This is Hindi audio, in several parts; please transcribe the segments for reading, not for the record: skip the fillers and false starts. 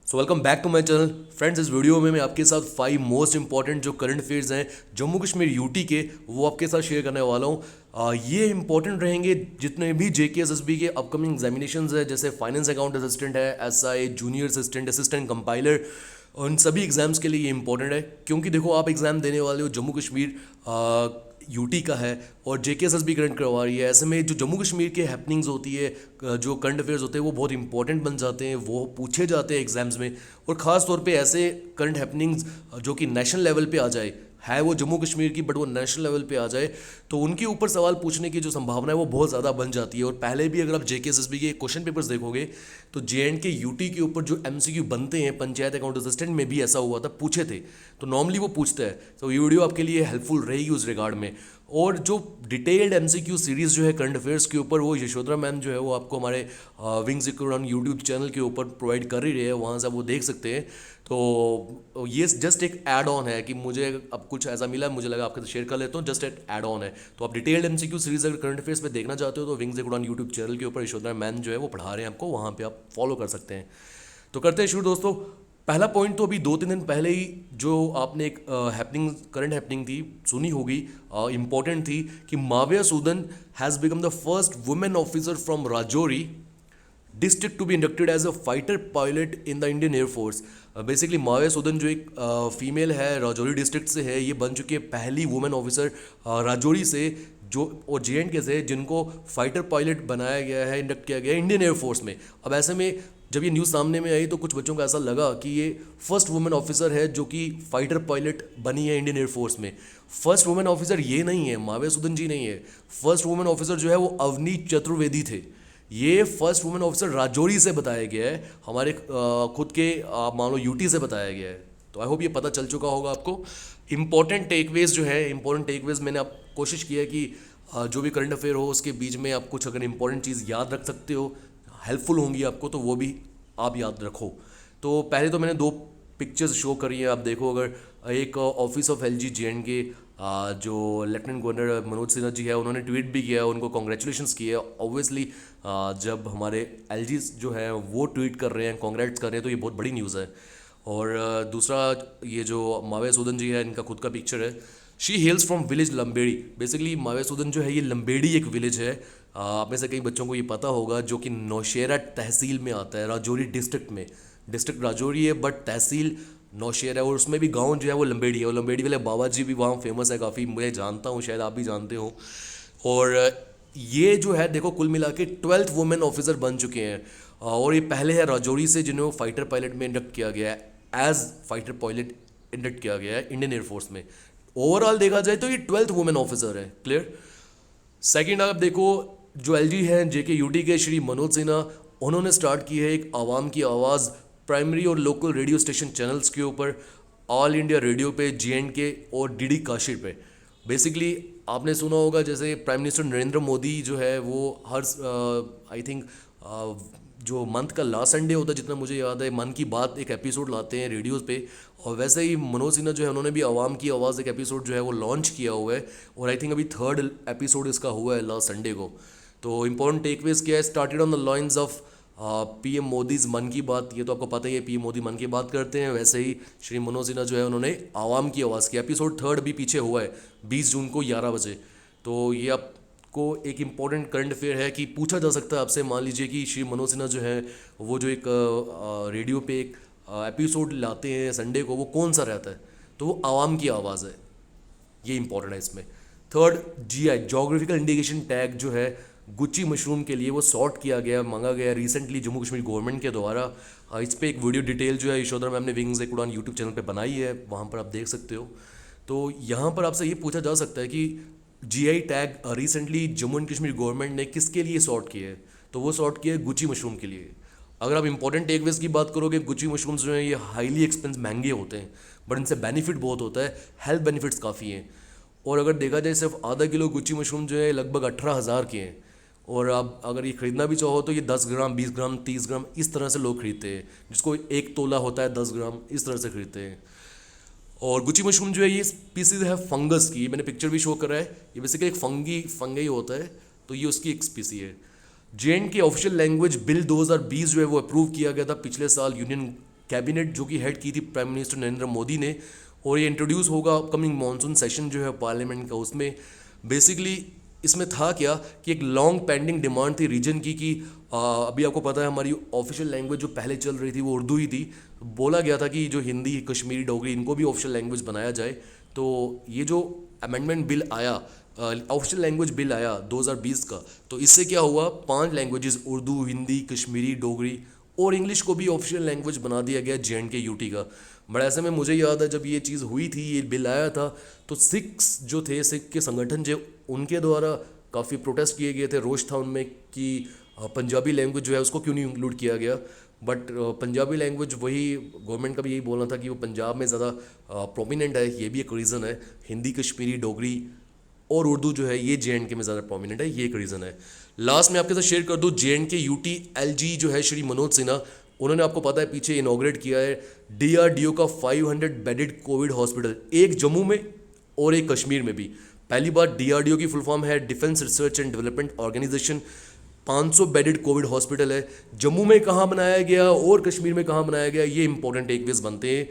So welcome back to my channel friends. इस वीडियो में मैं आपके साथ 5 मोस्ट इंपॉर्टेंट जो करंट अफेयर्स हैं जम्मू कश्मीर यूटी के, वो आपके साथ शेयर करने वाला हूँ। ये इंपॉर्टेंट रहेंगे जितने भी जेके एसएसबी के अपकमिंग एग्जामिनेशंस है, जैसे फाइनेंस अकाउंट असिस्टेंट है, SI junior assistant, assistant compiler. उन सभी एग्जाम्स के लिए ये इंपॉर्टेंट है, क्योंकि देखो आप एग्जाम देने वाले हो जम्मू कश्मीर यूटी का है और जेके एस भी करंट करवा रही है। ऐसे में जो जम्मू कश्मीर के हैपनिंग्स होती है, जो करंट अफेयर्स होते हैं, वो बहुत इंपॉर्टेंट बन जाते हैं, वो पूछे जाते हैं एग्जाम्स में। और ख़ास तौर पे ऐसे करंट हैपनिंग्स जो कि नेशनल लेवल पे आ जाए, है वो जम्मू कश्मीर की बट वो नेशनल लेवल पे आ जाए, तो उनके ऊपर सवाल पूछने की जो संभावना है वो बहुत ज़्यादा बन जाती है। और पहले भी अगर आप जेके एसएसबी के क्वेश्चन पेपर्स देखोगे तो जेएंडके यूटी के ऊपर जो एमसीक्यू बनते हैं, पंचायत अकाउंट असिस्टेंट में भी ऐसा हुआ था, पूछे थे। तो नॉर्मली वो पूछता है, तो ये वीडियो आपके लिए हेल्पफुल रहेगी उस रिगार्ड में। और जो डिटेल्ड एमसीक्यू सीरीज़ जो है करंट अफेयर्स के ऊपर, वो यशोधरा मैम जो है वो आपको हमारे विंग्स इकोनॉन यूट्यूब चैनल के ऊपर प्रोवाइड कर ही रहे हैं, वहाँ से आप वो देख सकते हैं। तो ये जस्ट एक ऐड ऑन है कि मुझे अब कुछ ऐसा मिला, मुझे लगा आपके साथ शेयर कर लेता हूँ, जस्ट एक ऐड ऑन है। तो आप डिटेल्ड एमसीक्यू सीरीज अगर करंट अफेयर्स में देखना चाहते हो तो विंग्स इकोनॉन यूट्यूब चैनल के ऊपर यशोधरा मैम जो है वो पढ़ा रहे हैं आपको, वहाँ पे आप फॉलो कर सकते हैं। तो करते हैं शुरू दोस्तों। पहला पॉइंट तो अभी 2-3 दिन पहले ही जो आपने एक हैपनिंग, करंट हैपनिंग थी, सुनी होगी, इंपॉर्टेंट थी, कि Mavia Sudan has become the first women officer from Rajouri district to be inducted as a fighter pilot in the Indian Air Force. Basically Mavia Sudan जो एक फीमेल है, राजौरी डिस्ट्रिक्ट से है, ये बन चुकी है पहली वुमेन ऑफिसर राजौरी से, जो और जेएंडके से, जिनको फाइटर पायलट बनाया गया है, इंडक्ट किया गया है इंडियन एयरफोर्स में। अब ऐसे में जब ये न्यूज़ सामने में आई तो कुछ बच्चों को ऐसा लगा कि ये फर्स्ट वुमेन ऑफिसर है जो कि फाइटर पायलट बनी है इंडियन एयरफोर्स में। फर्स्ट वुमेन ऑफिसर ये नहीं है, माविया सूदन जी नहीं है। फर्स्ट वुमेन ऑफिसर जो है वो अवनी चतुर्वेदी थे। ये फर्स्ट वुमेन ऑफिसर राजौरी से बताया गया है, हमारे खुद के आप मान लो यूटी से बताया गया है। तो आई होप ये पता चल चुका होगा आपको। इंपॉर्टेंट टेकवेज जो है, इंपॉर्टेंट टेकवेज मैंने आप कोशिश की है कि जो भी करंट अफेयर हो उसके बीच में आप कुछ अगर इंपॉर्टेंट चीज़ याद रख सकते हो, हेल्पफुल होंगी आपको, तो वो भी आप याद रखो। तो पहले तो मैंने 2 पिक्चर्स शो करी हैं, आप देखो। अगर एक ऑफिस ऑफ एलजी जेएंडके, जो लेफ्टिनेंट गवर्नर मनोज सिन्हा जी है, उन्होंने ट्वीट भी किया, उनको कॉन्ग्रेचुलेशंस किए। ऑब्वियसली जब हमारे एलजी जो है वो ट्वीट कर रहे हैं, कॉन्ग्रेट्स कर रहे हैं, तो ये बहुत बड़ी न्यूज़ है। और दूसरा, ये जो माविया सूदन जी है, इनका खुद का पिक्चर है। She hails from village Lambedi. Basically Mavia Sudan जो है, ये लंबेड़ी एक विलेज है, आप में से कई बच्चों को ये पता होगा, जो कि नौशेरा तहसील में आता है, राजौरी डिस्ट्रिक्ट में। डिस्ट्रिक्ट राजौरी है बट तहसील नौशेरा है, और उसमें भी गांव जो है वो लंबेड़ी है। और लंबेड़ी वाले बाबा जी भी वहाँ फेमस है काफ़ी, मैं जानता हूँ, शायद आप भी जानते हो। और ये जो है देखो, कुल मिला के 12th वुमेन ऑफिसर बन चुके हैं। और ये पहले है राजौरी से जिन्हें फाइटर पायलट में इंडक्ट किया गया है, एज फाइटर पायलट इंडक्ट किया गया है इंडियन एयरफोर्स में। ओवरऑल देखा जाए तो ये 12th वुमेन ऑफिसर है। क्लियर। सेकंड, आप देखो, जो एलजी हैं जेके यूटी के श्री मनोज सिन्हा, उन्होंने स्टार्ट की है एक आवाम की आवाज़ प्राइमरी और लोकल रेडियो स्टेशन चैनल्स के ऊपर, ऑल इंडिया रेडियो पे, जेएंडके और डीडी काशिर पे। बेसिकली आपने सुना होगा, जैसे प्राइम मिनिस्टर नरेंद्र मोदी जो है वो हर आई थिंक जो मंथ का लास्ट संडे होता है, जितना मुझे याद है, मन की बात एक एपिसोड लाते हैं रेडियोज़ पे। और वैसे ही मनोज सिन्हा जो है, उन्होंने भी आवाम की आवाज़ एक एपिसोड जो है वो लॉन्च किया हुआ है, और आई थिंक अभी 3rd एपिसोड इसका हुआ है लास्ट संडे को। तो इंपॉर्टेंट टेकवेज क्या है, started on the lines of PM Modi's Mann Ki बात। ये तो आपको पता ही है, पीएम मोदी मन की बात करते हैं। वैसे ही श्री मनोज सिन्हा जो है, उन्होंने आवाम की आवाज़ की एपिसोड 3rd भी पीछे हुआ है 20 जून को 11 बजे। तो ये आपको एक इम्पॉर्टेंट करंट अफेयर है कि पूछा जा सकता है आपसे, मान लीजिए कि श्री मनोज सिन्हा जो है वो जो एक रेडियो पे एक एपिसोड लाते हैं संडे को, वो कौन सा रहता है, तो वो आवाम की आवाज़ है। ये इंपॉर्टेंट है इसमें। 3rd, GI geographical indication tag जो है गुच्ची मशरूम के लिए, वो सॉर्ट किया गया, मांगा गया रिसेंटली जम्मू कश्मीर गवर्नमेंट के द्वारा। इस पर एक वीडियो डिटेल जो है यशोधरा मैम ने wings Ek Udaan YouTube channel पे बनाई है, वहाँ पर आप देख सकते हो। तो यहाँ पर आपसे ये पूछा जा सकता है कि GI tag recently Jammu and Kashmir government ने किसके लिए सॉर्ट किया है, तो वो सॉर्ट किया है गुच्ची मशरूम के लिए। अगर आप इंपॉर्टेंट टेकवेज की बात करोगे, गुच्ची मशरूम्स जो हैं ये हाईली एक्सपेंस, महंगे होते हैं, बट इनसे बेनिफिट बहुत होता है, हेल्थ बेनिफिट्स काफ़ी हैं। और अगर देखा जाए, सिर्फ आधा किलो गुच्ची मशरूम जो है लगभग 18,000 के हैं। और आप अगर ये ख़रीदना भी चाहो तो ये 10 ग्राम, 20 ग्राम, 30 ग्राम, इस तरह से लोग खरीदते हैं। जिसको 1 तोला होता है 10 ग्राम, इस तरह से खरीदते हैं। और गुच्ची मशरूम जो है, ये स्पीसीज है फंगस की, मैंने पिक्चर भी शो करा है। ये बेसिकली एक फंगी होता है, तो ये उसकी एक स्पीसी है। जेएंड की ऑफिशियल लैंग्वेज बिल 2020 जो है वो अप्रूव किया गया था पिछले साल यूनियन कैबिनेट जो कि हेड की थी प्राइम मिनिस्टर नरेंद्र मोदी ने, और ये इंट्रोड्यूस होगा अपकमिंग मानसून सेशन जो है पार्लियामेंट का। उसमें बेसिकली इसमें था क्या कि एक लॉन्ग पेंडिंग डिमांड थी रीजन की कि अभी आपको पता है हमारी ऑफिशियल लैंग्वेज जो पहले चल रही थी वो उर्दू ही थी। बोला गया था कि जो हिंदी, कश्मीरी, डोगरी इनको भी ऑफिशियल लैंग्वेज बनाया जाए। तो ये जो अमेंडमेंट बिल आया, ऑफिशियल लैंग्वेज बिल आया 2020 का, तो इससे क्या हुआ, 5 लैंग्वेजेस उर्दू, हिंदी, कश्मीरी, डोगरी और इंग्लिश को भी ऑफिशियल लैंग्वेज बना दिया गया JNK यूटी का। बट ऐसे में मुझे याद है जब ये चीज़ हुई थी, ये बिल आया था, तो सिख्स जो थे, सिख के संगठन जो, उनके द्वारा काफ़ी प्रोटेस्ट किए गए थे, रोष था उनमें कि पंजाबी लैंग्वेज जो है उसको क्यों नहीं इंक्लूड किया गया। बट पंजाबी लैंग्वेज, वही गवर्नमेंट का भी यही बोलना था कि वो पंजाब में ज़्यादा प्रोमिनेंट है, ये भी एक रीज़न है। हिंदी, कश्मीरी, डोगरी और उर्दू जो है ये JNK में ज़्यादा प्रोमिनेंट है, ये एक रीज़न है। लास्ट में आपके साथ शेयर कर दूँ, JNK यूटी LG जो है श्री मनोज सिन्हा, उन्होंने आपको पता है पीछे इनॉग्रेट किया है DRDO का 500 बेडेड कोविड हॉस्पिटल, एक जम्मू में और एक कश्मीर में भी। पहली बार DRDO की फुल फॉर्म है defence research and development organisation. 500 bedded covid hospital है। जम्मू में कहाँ बनाया गया और कश्मीर में कहाँ बनाया गया, ये इंपॉर्टेंट टेकअवेज बनते हैं।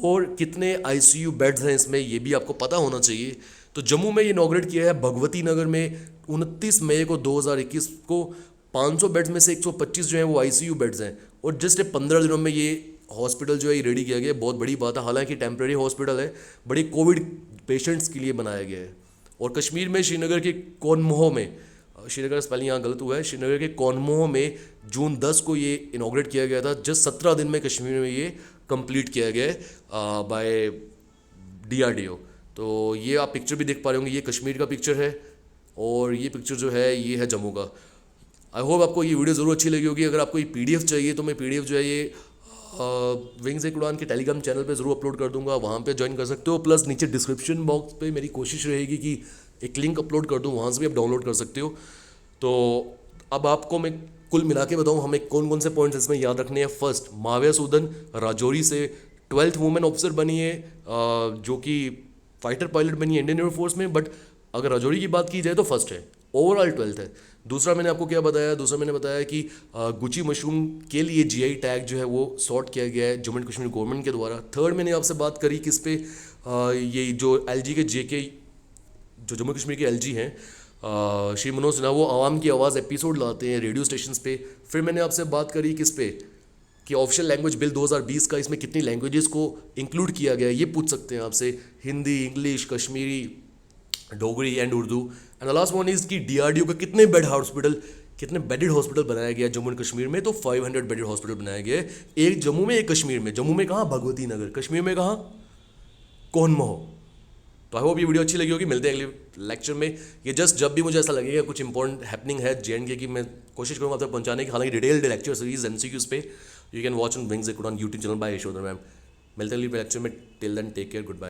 और कितने ICU बेड्स हैं इसमें, ये भी आपको पता होना चाहिए। तो जम्मू में ये इनॉग्रेट किया है भगवती नगर में 29 मई को 2021 को। 500 बेड्स में से 125 जो हैं वो ICU बेड्स हैं, और जस्ट 15 दिनों में ये हॉस्पिटल जो है ये रेडी किया गया है। बहुत बड़ी बात है, हालांकि टेम्प्रेरी हॉस्पिटल है, बड़ी कोविड पेशेंट्स के लिए बनाया गया है। और कश्मीर में श्रीनगर के कौनमोह में, श्रीनगर स्पेलिंग यहाँ गलत हुआ है, श्रीनगर के कौनमोह में जून 10 को ये इनॉग्रेट किया गया था। जस्ट 17 दिन में कश्मीर में ये कंप्लीट किया गया है बाय DRDO। तो ये आप पिक्चर भी देख पा रहे होंगे, ये कश्मीर का पिक्चर है और ये पिक्चर जो है ये है जम्मू का। आई होप आपको ये वीडियो ज़रूर अच्छी लगी होगी। अगर आपको ये PDF चाहिए तो मैं PDF जो है ये विंग्स एक उड़ान के टेलीग्राम चैनल पे ज़रूर अपलोड कर दूंगा, वहाँ पे ज्वाइन कर सकते हो। प्लस नीचे डिस्क्रिप्शन बॉक्स पे मेरी कोशिश रहेगी कि एक लिंक अपलोड कर दूँ, वहाँ से भी आप डाउनलोड कर सकते हो। तो अब आपको मैं कुल मिला के बताऊँ हमें कौन कौन से पॉइंट्स इसमें याद रखने हैं। फर्स्ट, माविया सूदन राजौरी से 12th वुमेन ऑफिसर बनी है, जो कि फाइटर पायलट बनी है इंडियन एयरफोर्स में। बट अगर राजौरी की बात की जाए तो फर्स्ट है, ओवरऑल 12th है। दूसरा मैंने आपको क्या बताया, दूसरा मैंने बताया कि गुची मशरूम के लिए GI टैग जो है वो सॉर्ट किया गया है जम्मू एंड कश्मीर गवर्नमेंट के द्वारा। थर्ड, मैंने आपसे बात करी किस पे, ये जो LG के JK जो जम्मू कश्मीर के LG हैं, श्री मनोज सिन्हा, वो आवाम की आवाज़ एपिसोड लाते हैं रेडियो स्टेशंस पे। फिर मैंने आपसे बात करी किस पे, कि ऑफिशियल लैंग्वेज बिल 2020 का, इसमें कितनी लैंग्वेजेस को इंक्लूड किया गया है, ये पूछ सकते हैं आपसे, Hindi, English, Kashmiri, Dogri and Urdu. And the last one is कि DRDO का कितने बेडेड हॉस्पिटल बनाया गया जम्मू एंड कश्मीर में, तो 500 बेडेड हॉस्पिटल बनाया गया है, एक जम्मू में एक कश्मीर में। जम्मू में कहाँ, भगवती नगर, कश्मीर में कहाँ, कौनमोह। तो आई होप ये वीडियो अच्छी लगी होगी। मिलते हैं अगले लेक्चर में। ये जस्ट जब भी मुझे ऐसा लगेगा कुछ इंपॉर्टेंट हैपनिंग है JNK की, मैं कोशिश करूँगा आप तक पहुँचाने की। हालांकि डिटेल्ड लेक्चर सीरीज MCQs पे you can watch on wings Ek Udaan YouTube channel by Yashodhar ma'am. मिलते हैं अगले लेक्चर में। Till then take care, good bye.